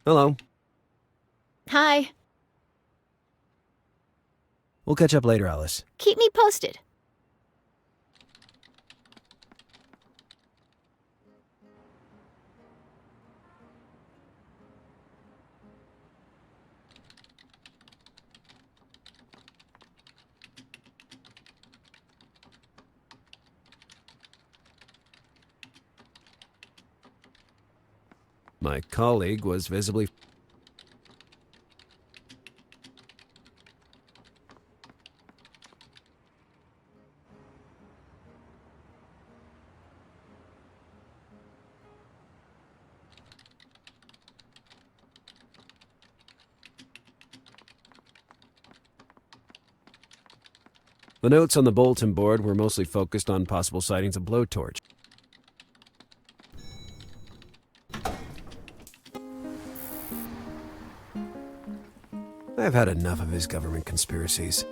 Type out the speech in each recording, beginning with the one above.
Hello. Hi. We'll catch up later, Alice. Keep me posted. My colleague was visibly... The notes on the bulletin board were mostly focused on possible sightings of Blowtorch. I've had enough of his government conspiracies.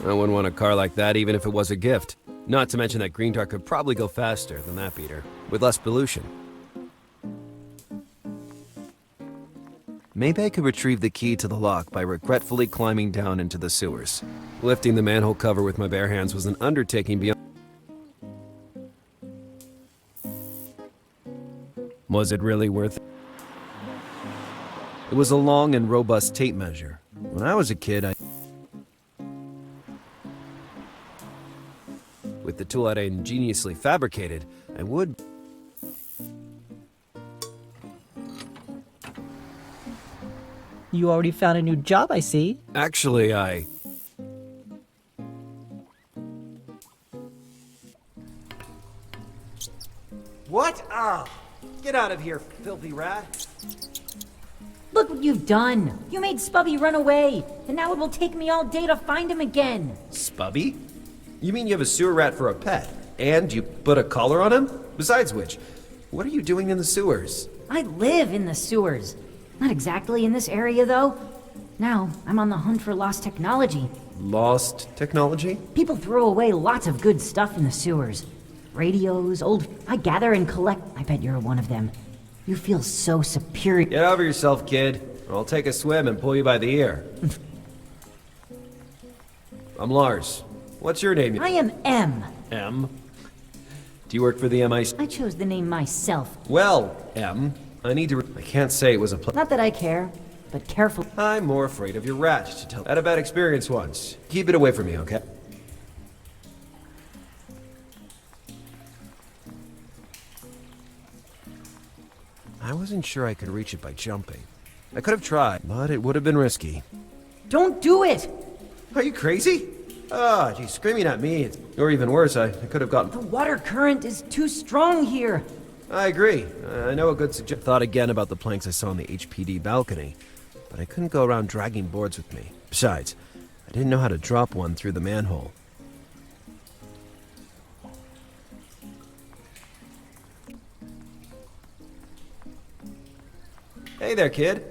I wouldn't want a car like that even if it was a gift. Not to mention that Green Dart could probably go faster than that beater, with less pollution. Maybe I could retrieve the key to the lock by regretfully climbing down into the sewers. Lifting the manhole cover with my bare hands was an undertaking beyond... Was it really worth it? It was a long and robust tape measure. When I was a kid, with the tool I'd ingeniously fabricated, I would... You already found a new job, I see. Actually, I... What? Ah! Get out of here, filthy rat! Look what you've done! You made Spubby run away, and now it will take me all day to find him again! Spubby? You mean you have a sewer rat for a pet, and you put a collar on him? Besides which, what are you doing in the sewers? I live in the sewers. Not exactly in this area, though. Now, I'm on the hunt for lost technology. Lost technology? People throw away lots of good stuff in the sewers. Radios, old... I gather and collect... I bet you're one of them. You feel so superior... Get over yourself, kid, or I'll take a swim and pull you by the ear. I'm Lars. What's your name? I am M. M? Do you work for the MI... I chose the name myself. Well, M, I need to... I can't say it was a... Not that I care, but careful. I'm more afraid of your rat, to tell... I had a bad experience once. Keep it away from me, okay? I wasn't sure I could reach it by jumping. I could have tried, but it would have been risky. Don't do it! Are you crazy? Ah, geez, screaming at me. Or even worse, I could have gotten... The water current is too strong here. I agree. I know a good suggestion. Thought again about the planks I saw on the HPD balcony, but I couldn't go around dragging boards with me. Besides, I didn't know how to drop one through the manhole. Hey there, kid.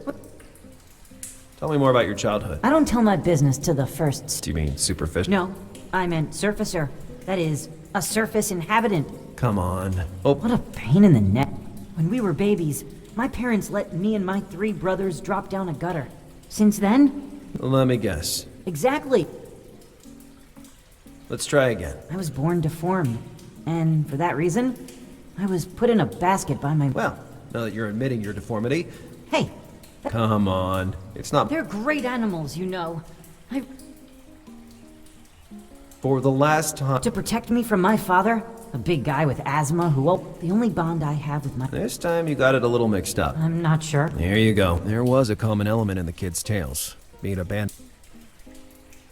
Tell me more about your childhood. I don't tell my business to the first... Do you mean superficial? No, I meant surfacer. That is, a surface inhabitant. Come on. Oh, What a pain in the neck. When we were babies, my parents let me and my 3 brothers drop down a gutter. Since then? let me guess. Exactly. Let's try again. I was born deformed. And for that reason, I was put in a basket by my... Well, now that you're admitting your deformity... Hey, Come on. It's not... they're great animals, you know. For the last time... To protect me from my father, a big guy with asthma who... Well, the only bond I have with my... This time you got it a little mixed up. I'm not sure. There you go. There was a common element in the kids' tales. Being a band...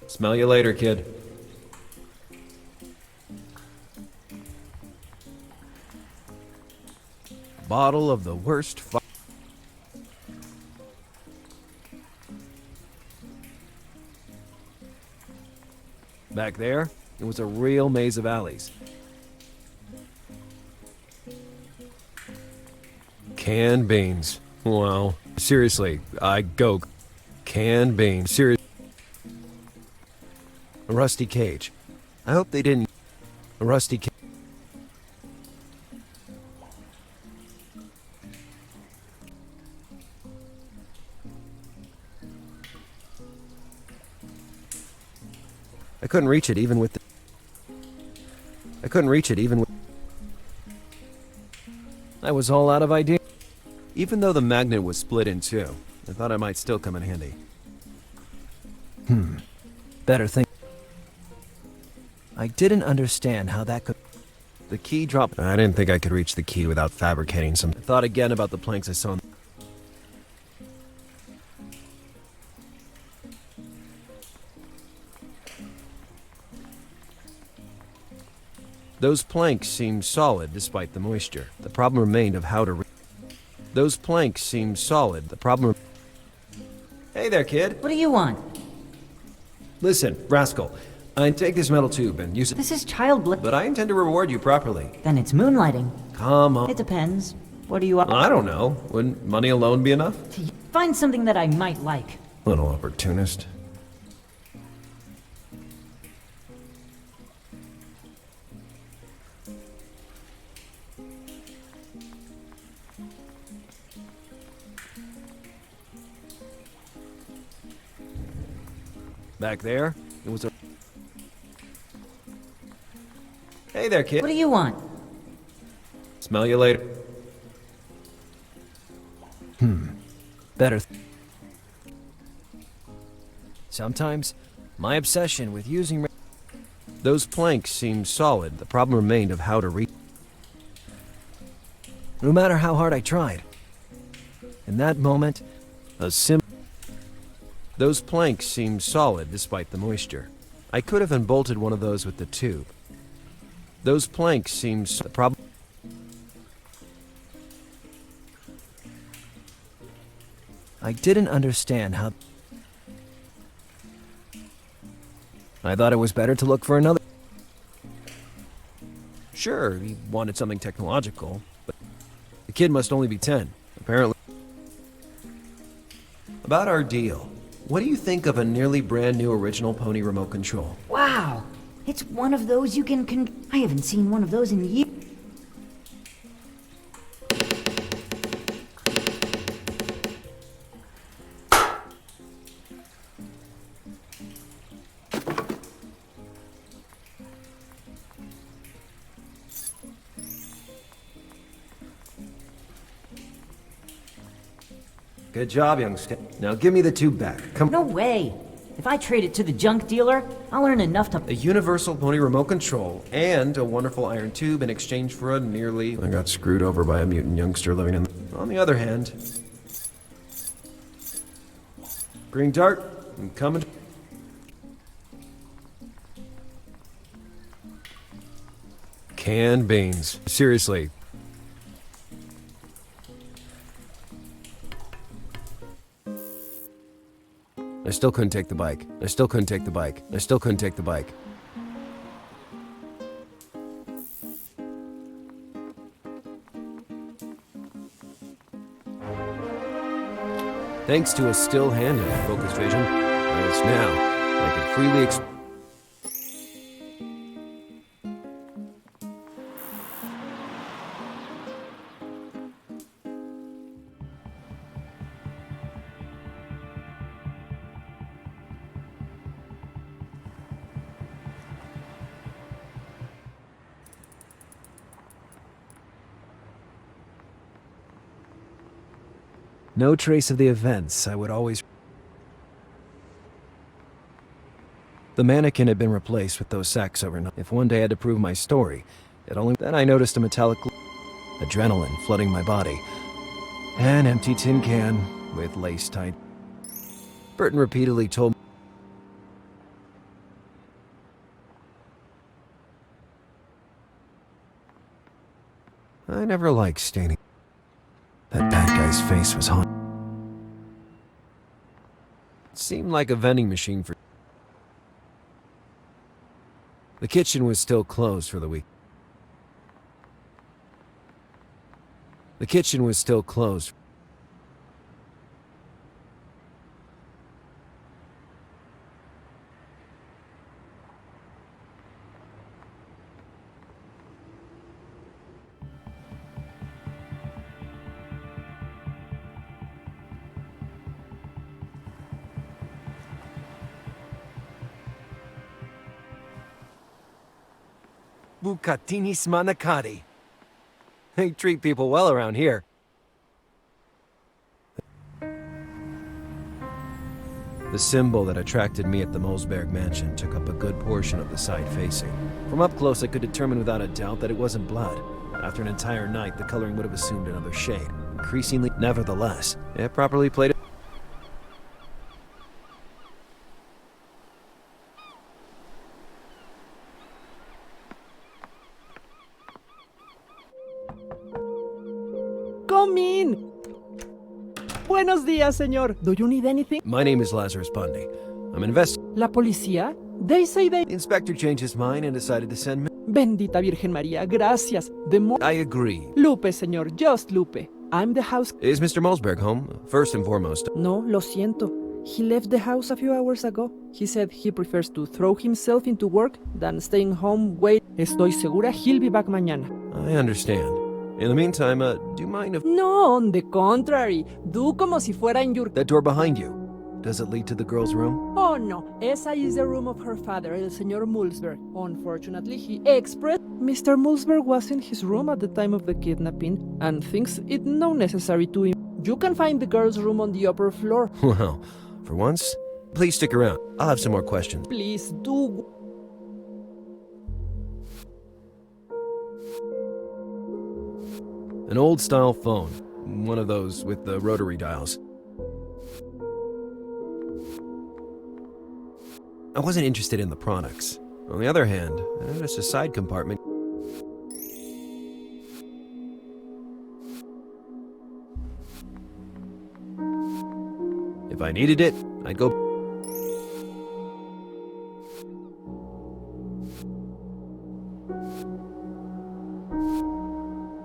Smell you later, kid. Bottle of the worst Back there, it was a real maze of alleys. Canned beans. Wow. Seriously, I go. Canned beans. Seriously. A rusty cage. I hope they didn't... A rusty cage. I couldn't reach it even with the... I couldn't reach it even with... I was all out of ideas. Even though the magnet was split in two, I thought it might still come in handy. Better think. I didn't understand how that could... The key dropped... I didn't think I could reach the key without fabricating some... I thought again about the planks I saw... Those planks seemed solid despite the moisture. The problem remained of how to... Those planks seemed solid. The problem... Hey there, kid. What do you want? Listen, rascal. I take this metal tube and use it... This is child bla- But I intend to reward you properly. Then it's moonlighting. Come on. It depends. What do you want? I don't know. Wouldn't money alone be enough? Find something that I might like. Little opportunist. Back there, it was a... Hey there, kid. What do you want? Smell you later. Better. Sometimes, my obsession with using... Those planks seemed solid. The problem remained of how to reach... No matter how hard I tried. In that moment, Those planks seemed solid despite the moisture. I could have unbolted one of those with the tube. Those planks seemed the problem. I didn't understand how... I thought it was better to look for another... Sure, he wanted something technological, but the kid must only be 10, apparently. About our deal. What do you think of a nearly brand new original Pony remote control? Wow. It's one of those you can I haven't seen one of those in years. Good job, youngster. Now give me the tube back. Come No way. If I trade it to the junk dealer, I'll earn enough to... A universal Pony remote control and a wonderful iron tube in exchange for a nearly... I got screwed over by a mutant youngster living in... On the other hand... Green dart, I'm coming... Canned beans. Seriously. I still couldn't take the bike. I still couldn't take the bike. I still couldn't take the bike. Thanks to a still hand and focused vision, I was now. I could freely No trace of the events I would always... The mannequin had been replaced with those sacks overnight. If one day I had to prove my story, it only... Then I noticed a metallic... Adrenaline flooding my body. An empty tin can with lace tied. Burton repeatedly told me... I never liked staining. That bad guy's face was haunted. It seemed like a vending machine for... The kitchen was still closed for the week. The kitchen was still closed. Bucatinis Manacati. They treat people well around here. The symbol that attracted me at the Mosberg mansion took up a good portion of the side facing. From up close, I could determine without a doubt that it wasn't blood. After an entire night, the coloring would have assumed another shade. Increasingly, nevertheless, it properly played it. Come in. Buenos días, señor. Do you need anything? My name is Lazarus Bundy. I'm an investigator. La policía? They say they... The inspector changed his mind and decided to send me. Bendita Virgen María, gracias. I agree. Lupe, señor, just Lupe. I'm the house... Is Mr. Mosberg home? First and foremost. No, lo siento. He left the house a few hours ago. He said he prefers to throw himself into work than staying home. Wait, estoy segura he'll be back mañana. I understand. In the meantime, do you mind if... No, on the contrary. Do como si fuera en your... That door behind you, does it lead to the girl's room? Oh no, esa is the room of her father, el señor Mulsberg. Unfortunately, he expressed Mr. Mulsberg was in his room at the time of the kidnapping and thinks it no necessary to him. You can find the girl's room on the upper floor. Well, for once, please stick around. I'll have some more questions. Please do. An old-style phone. One of those with the rotary dials. I wasn't interested in the products. On the other hand, I noticed a side compartment. If I needed it, I'd go...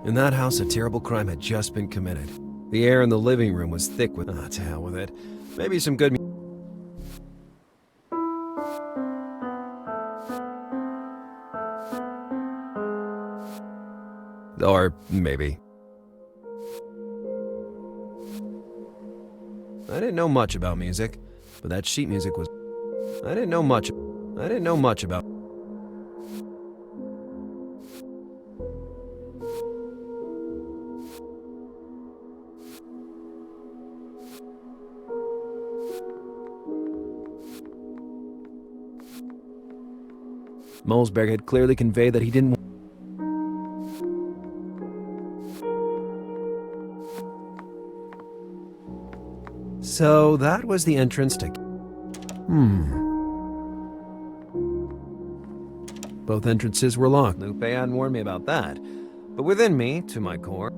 In that house, a terrible crime had just been committed. The air in the living room was thick with... Ah, to hell with it. Maybe some good... Or maybe. I didn't know much about music, but that sheet music was... I didn't know much about... Mosberg had clearly conveyed that he didn't... So that was the entrance to... Both entrances were locked. Lupe hadn't warned me about that. But within me, to my core...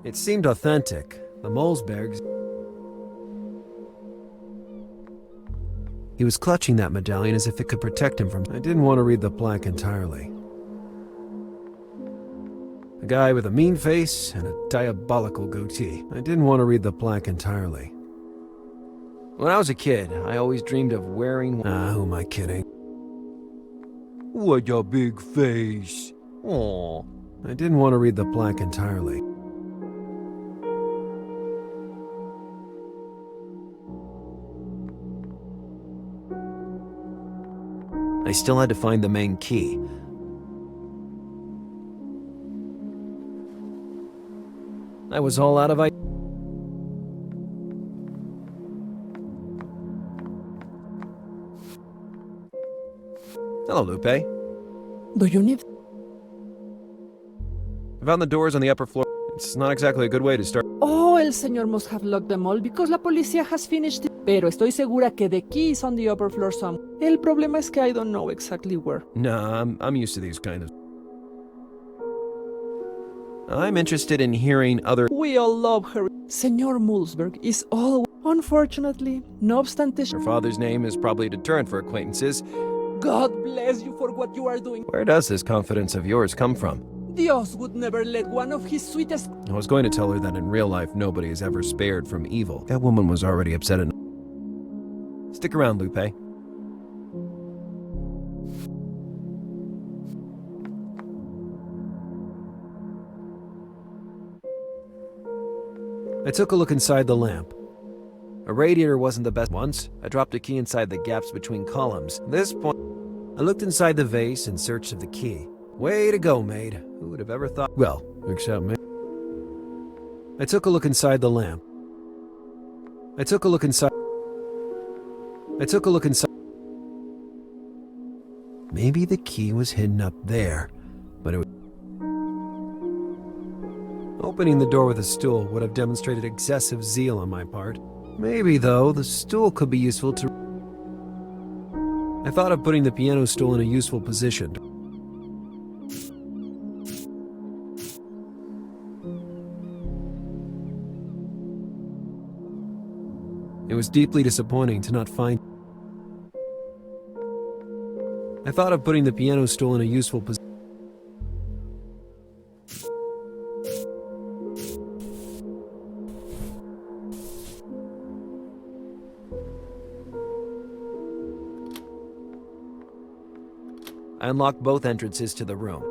It seemed authentic. The Mosbergs... He was clutching that medallion as if it could protect him from... I didn't want to read the plaque entirely. A guy with a mean face and a diabolical goatee. I didn't want to read the plaque entirely. When I was a kid, I always dreamed of wearing... Ah, who am I kidding? What a big face. Aw. I didn't want to read the plaque entirely. I still had to find the main key. I was all out of ideas. Hello, Lupe. Do you need... I found the doors on the upper floor. It's not exactly a good way to start. Oh, el señor must have locked them all because la policía has finished it. Pero estoy segura que the key is on the upper floor somewhere. El problema es que I don't know exactly where. Nah, I'm used to these kind of... I'm interested in hearing other... We all love her. Señor Mulsberg is all... Unfortunately, no obstante... Her father's name is probably a deterrent for acquaintances. God bless you for what you are doing. Where does this confidence of yours come from? Dios would never let one of his sweetest... I was going to tell her that in real life nobody is ever spared from evil. That woman was already upset enough. Stick around, Lupe. I took a look inside the lamp. A radiator wasn't the best. Once, I dropped a key inside the gaps between columns. At this point, I looked inside the vase in search of the key. Way to go, maid. Who would have ever thought? Well, except me. I took a look inside the lamp. I took a look inside. Maybe the key was hidden up there, but it was... Opening the door with a stool would have demonstrated excessive zeal on my part. Maybe, though, the stool could be useful to... I thought of putting the piano stool in a useful position. It was deeply disappointing to not find... I thought of putting the piano stool in a useful position. I unlocked both entrances to the room.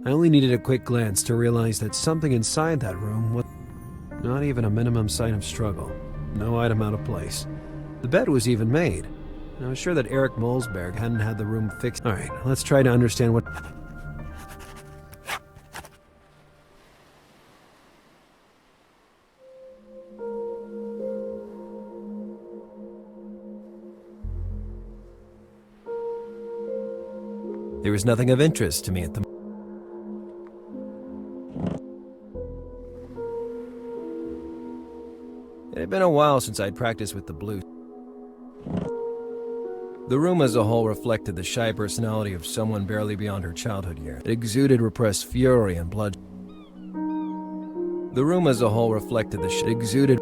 I only needed a quick glance to realize that something inside that room was not even a minimum sign of struggle. No item out of place. The bed was even made. I was sure that Eric Molsberg hadn't had the room fixed. Alright, let's try to understand what... There was nothing of interest to me at the moment. It had been a while since I'd practiced with the blues. The room as a whole reflected the shy personality of someone barely beyond her childhood years. It exuded repressed fury and blood. The room as a whole reflected the exuded.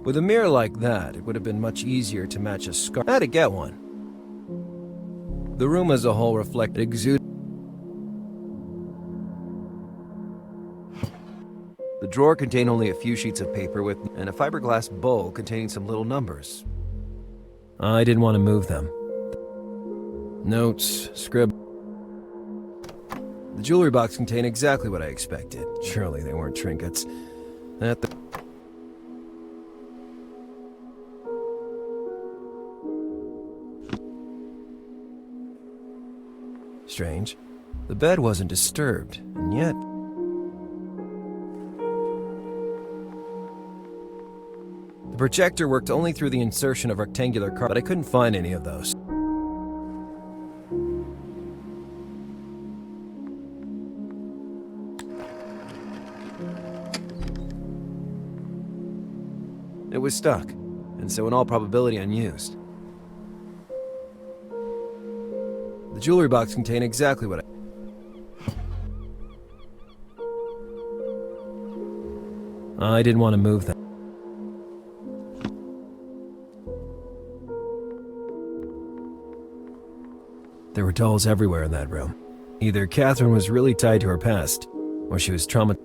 With a mirror like that, it would have been much easier to match a scar. I had to get one. The room as a whole reflected exuded. The drawer contained only a few sheets of paper with and a fiberglass bowl containing some little numbers. I didn't want to move them. Notes, scribble. The jewelry box contained exactly what I expected. Surely they weren't trinkets. At the Strange. The bed wasn't disturbed, and yet... The projector worked only through the insertion of rectangular cards, but I couldn't find any of those. It was stuck, and so in all probability unused. The jewelry box contained exactly what I didn't want to move them. There were dolls everywhere in that room. Either Catherine was really tied to her past, or she was traumatized.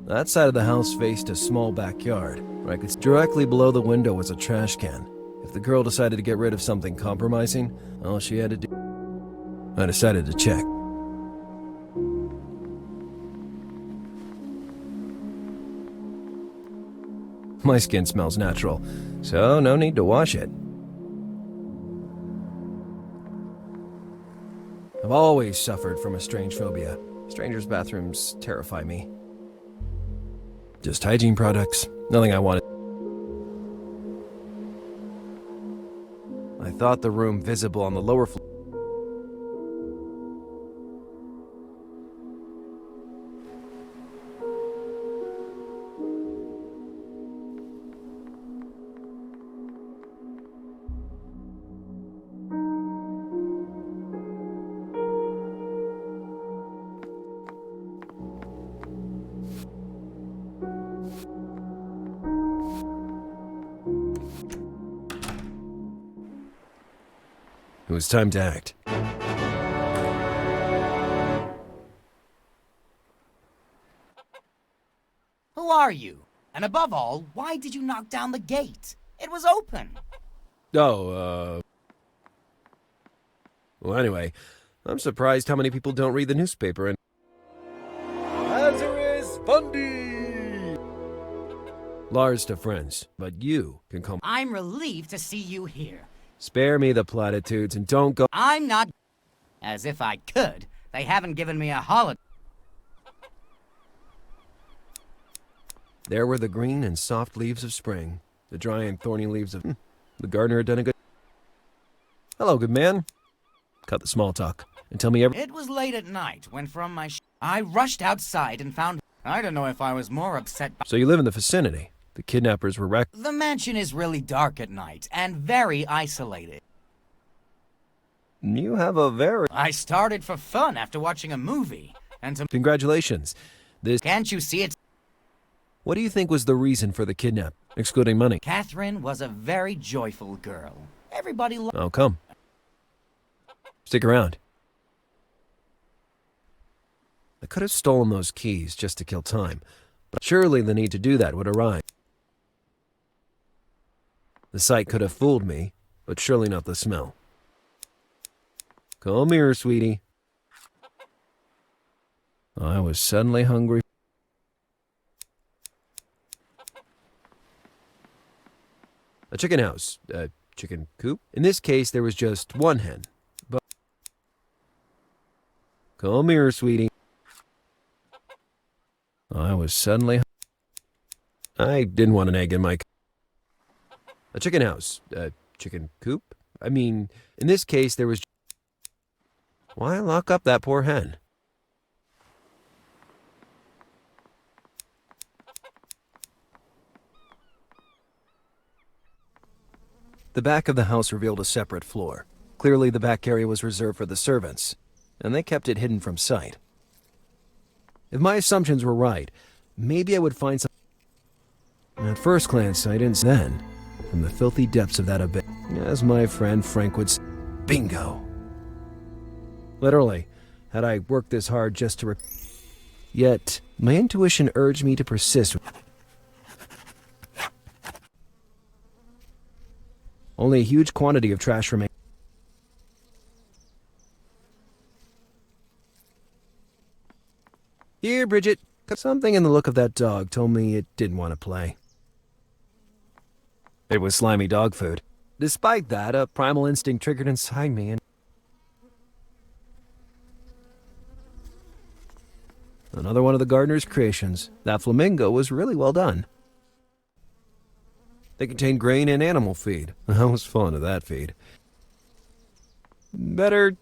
That side of the house faced a small backyard, where I could directly below the window was a trash can. If the girl decided to get rid of something compromising, all she had to do... I decided to check. My skin smells natural, so no need to wash it. I've always suffered from a strange phobia. Strangers' bathrooms terrify me. Just hygiene products, nothing I wanted. I thought the room visible on the lower floor. It was time to act. Who are you? And above all, why did you knock down the gate? It was open. Oh, Well, anyway, I'm surprised how many people don't read the newspaper and... Lazarus Bundy! Lars to friends, but you can call... I'm relieved to see you here. Spare me the platitudes and don't go... I'm not... As if I could. They haven't given me a holiday. There were the green and soft leaves of spring, the dry and thorny leaves of... The gardener had done a good... Hello, good man. Cut the small talk and tell me every... It was late at night when from my I rushed outside and found... I don't know if I was more upset by... So you live in the vicinity. The kidnappers were wrecked. The mansion is really dark at night and very isolated. You have a very... I started for fun after watching a movie. And to... Congratulations. This... Can't you see it? What do you think was the reason for the kidnap, excluding money? Catherine was a very joyful girl. Everybody loved... Oh, come. Stick around. I could have stolen those keys just to kill time, but surely the need to do that would arise. The sight could have fooled me, but surely not the smell. Come here, sweetie. I was suddenly hungry. A chicken house, a chicken coop. In this case, there was just one hen. But come here, sweetie. I was suddenly... I didn't want an egg in my... A chicken house, a chicken coop. I mean, in this case, there was... Why lock up that poor hen? The back of the house revealed a separate floor. Clearly, the back area was reserved for the servants, and they kept it hidden from sight. If my assumptions were right, maybe I would find some... At first glance, I didn't... Then, from the filthy depths of that abyss, as my friend Frank would say, bingo! Literally, had I worked this hard just to... Yet, my intuition urged me to persist. Only a huge quantity of trash remained. Here, Bridget. Something in the look of that dog told me it didn't want to play. It was slimy dog food. Despite that, a primal instinct triggered inside me and... Another one of the gardener's creations. That flamingo was really well done. They contained grain and animal feed. I was fond of that feed. Better...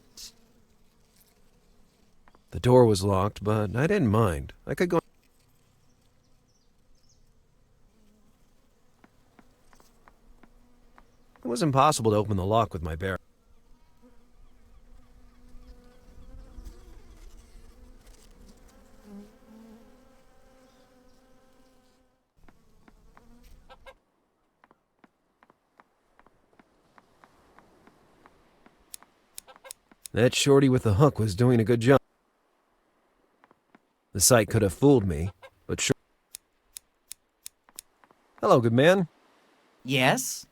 The door was locked, but I didn't mind. I could go... It was impossible to open the lock with my bare... That shorty with the hook was doing a good job. The sight could have fooled me, but sure... Hello, good man. Yes?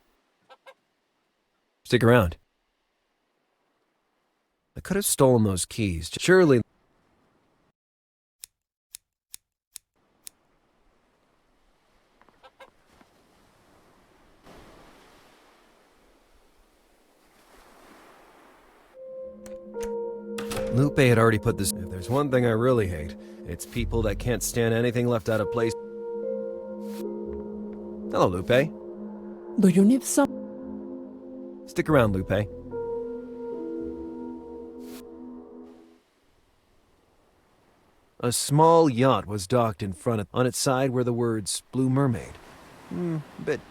Stick around. I could have stolen those keys. Surely... Lupe had already put this... If there's one thing I really hate, it's people that can't stand anything left out of place. Hello, Lupe. Do you need some? Stick around, Lupe. A small yacht was docked in front of... On its side were the words, Blue Mermaid. Bit...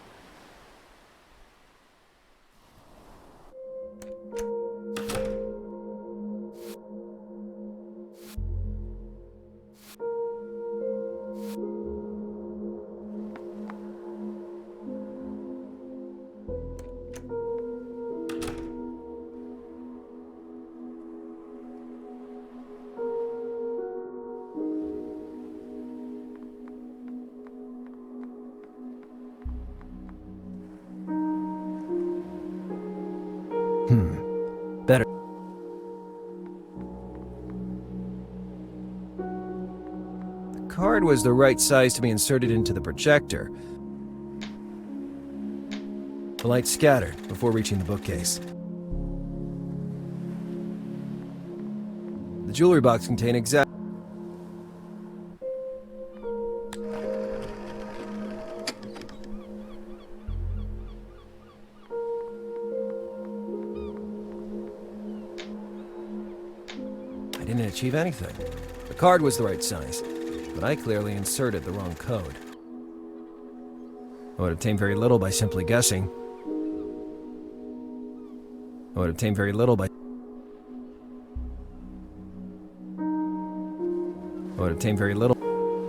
card was the right size to be inserted into the projector. The light scattered before reaching the bookcase. The jewelry box contained exact... I didn't achieve anything. The card was the right size, but I clearly inserted the wrong code. I would obtain very little by simply guessing. I would obtain very little by... I would obtain very little.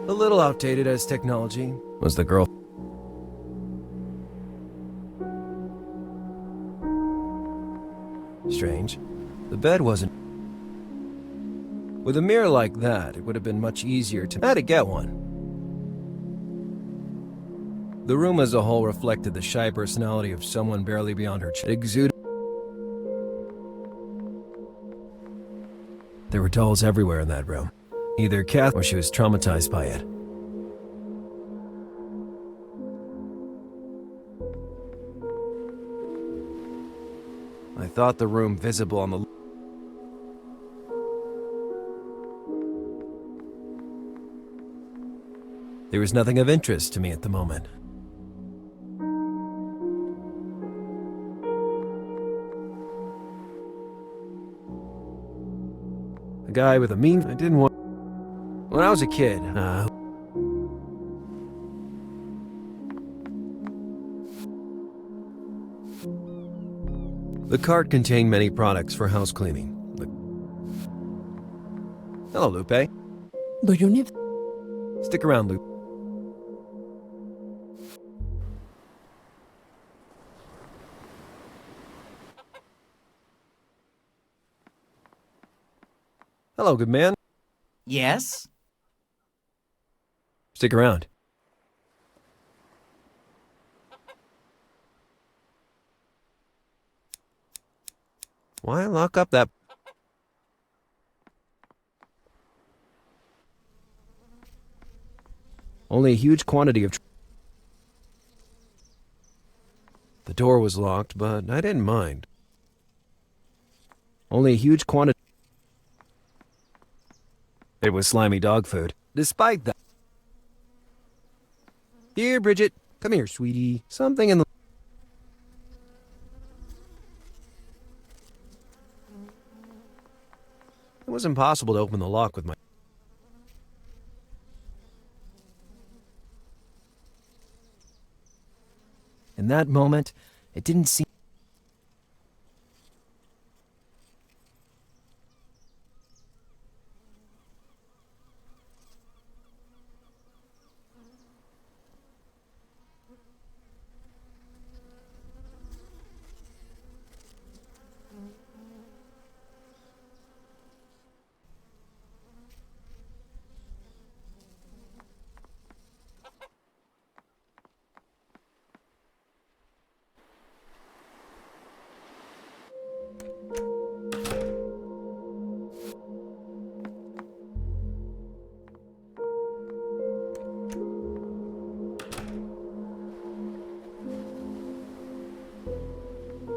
A little outdated as technology was the girl. Strange. The bed wasn't... With a mirror like that, it would have been much easier to... I had to get one. The room as a whole reflected the shy personality of someone barely beyond her it exuded. There were dolls everywhere in that room. Either Kath or she was traumatized by it. I thought the room visible on the... There was nothing of interest to me at the moment. A guy with a mean... I didn't want... When I was a kid, the cart contained many products for house cleaning. Hello, Lupe. Do you need... Stick around, Lupe. Hello, good man. Yes? Stick around. Why lock up that... Only a huge quantity of... The door was locked, but I didn't mind. Only a huge quantity... It was slimy dog food. Despite that... Here, Bridget. Come here, sweetie. Something in the... It was impossible to open the lock with my... In that moment, it didn't seem...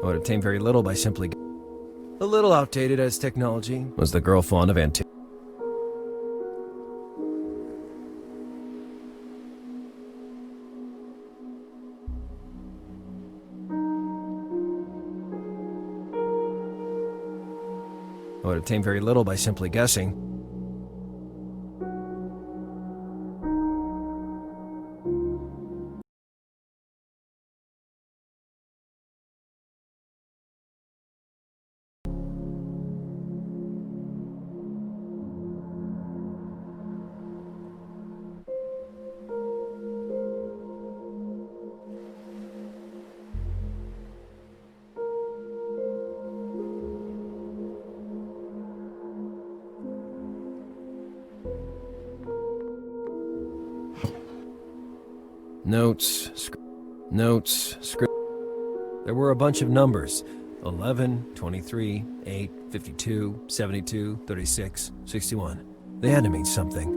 I would obtain very little by simply... A little outdated as technology was the girl fond of antiques. I would obtain very little by simply guessing. Notes, script. There were a bunch of numbers. 11, 23, 8, 52, 72, 36, 61. They had to mean something.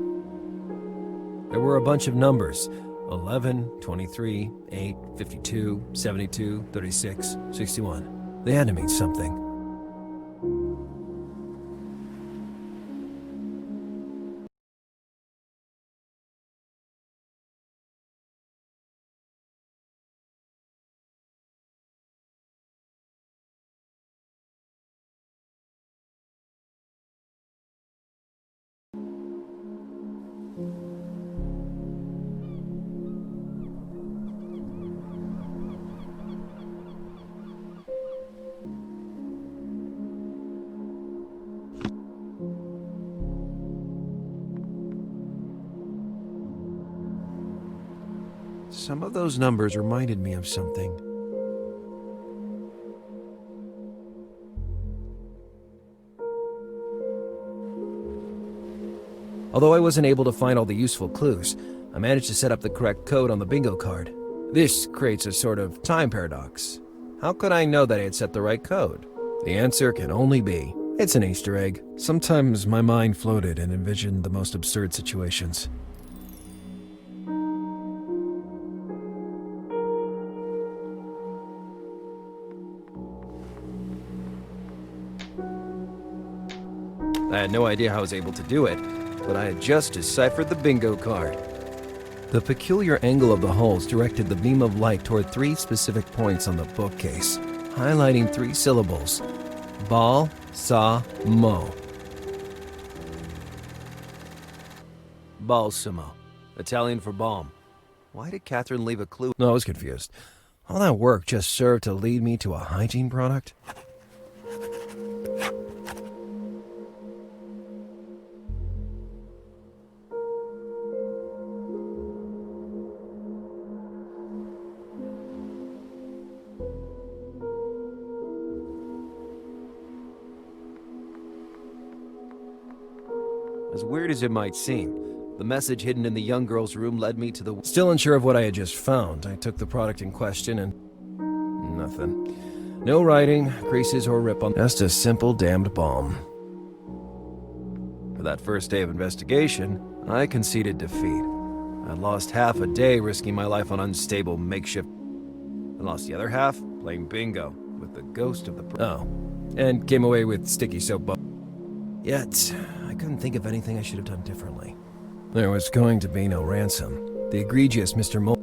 There were a bunch of numbers. 11, 23, 8, 52, 72, 36, 61. They had to mean something. Some of those numbers reminded me of something. Although I wasn't able to find all the useful clues, I managed to set up the correct code on the bingo card. This creates a sort of time paradox. How could I know that I had set the right code? The answer can only be, it's an Easter egg. Sometimes my mind floated and envisioned the most absurd situations. I had no idea how I was able to do it, but I had just deciphered the bingo card. The peculiar angle of the holes directed the beam of light toward 3 specific points on the bookcase, highlighting 3 syllables. Bal, sa, mo. Balsamo, Italian for balm. Why did Catherine leave a clue? No, I was confused. All that work just served to lead me to a hygiene product? As weird as it might seem, the message hidden in the young girl's room led me to the... Still unsure of what I had just found, I took the product in question and... nothing. No writing, creases, or rip on... Just a simple damned balm. For that first day of investigation, I conceded defeat. I'd lost half a day risking my life on unstable makeshift... I lost the other half playing bingo with the ghost of the... Oh, and came away with sticky soap bubbles. Yet, I couldn't think of anything I should have done differently. There was going to be no ransom. The egregious Mr. Mul...